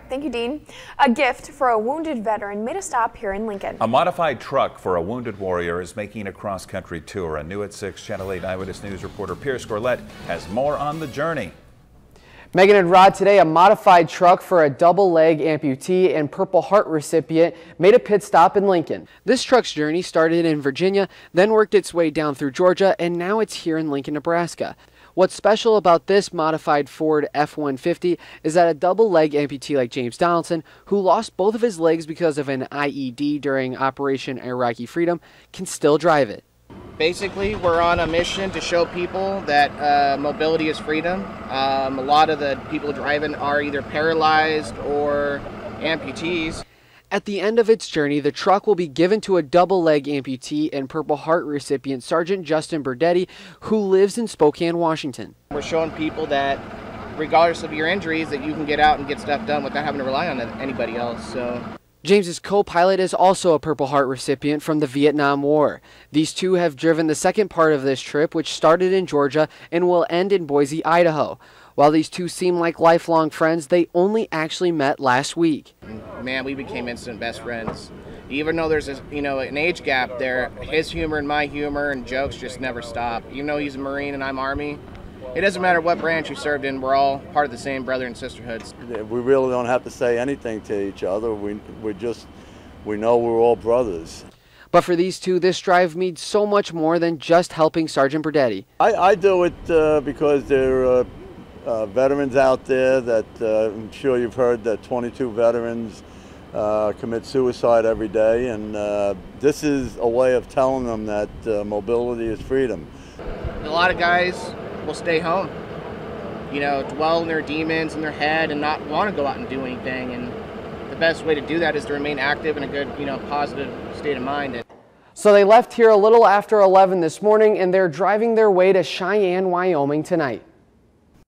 Thank you, Dean. A gift for a wounded veteran made a stop here in Lincoln. A modified truck for a wounded warrior is making a cross-country tour. A New at 6 Channel 8 Eyewitness News reporter Pierce Gorlett has more on the journey. Megan and Rod, today a modified truck for a double leg amputee and Purple Heart recipient made a pit stop in Lincoln. This truck's journey started in Virginia, then worked its way down through Georgia, and now it's here in Lincoln, Nebraska. What's special about this modified Ford F-150 is that a double leg amputee like James Donaldson, who lost both of his legs because of an IED during Operation Iraqi Freedom, can still drive it. Basically, we're on a mission to show people that mobility is freedom. A lot of the people driving are either paralyzed or amputees. At the end of its journey, the truck will be given to a double-leg amputee and Purple Heart recipient Sergeant Justin Berdetti, who lives in Spokane, Washington. We're showing people that regardless of your injuries, that you can get out and get stuff done without having to rely on anybody else. So James's co-pilot is also a Purple Heart recipient from the Vietnam War. These two have driven the second part of this trip, which started in Georgia and will end in Boise, Idaho. While these two seem like lifelong friends, they only actually met last week. Man, we became instant best friends. Even though there's an age gap there, his humor and my humor and jokes just never stop. Even though he's a Marine and I'm Army, it doesn't matter what branch you served in, we're all part of the same brother and sisterhoods. We really don't have to say anything to each other. We know we're all brothers. But for these two, this drive means so much more than just helping Sergeant Berdetti. I do it because they're veterans out there that I'm sure you've heard that 22 veterans commit suicide every day, and this is a way of telling them that mobility is freedom. A lot of guys will stay home, dwell in their demons in their head and not want to go out and do anything, and the best way to do that is to remain active in a good, positive state of mind. So they left here a little after 11 this morning, and they're driving their way to Cheyenne, Wyoming tonight.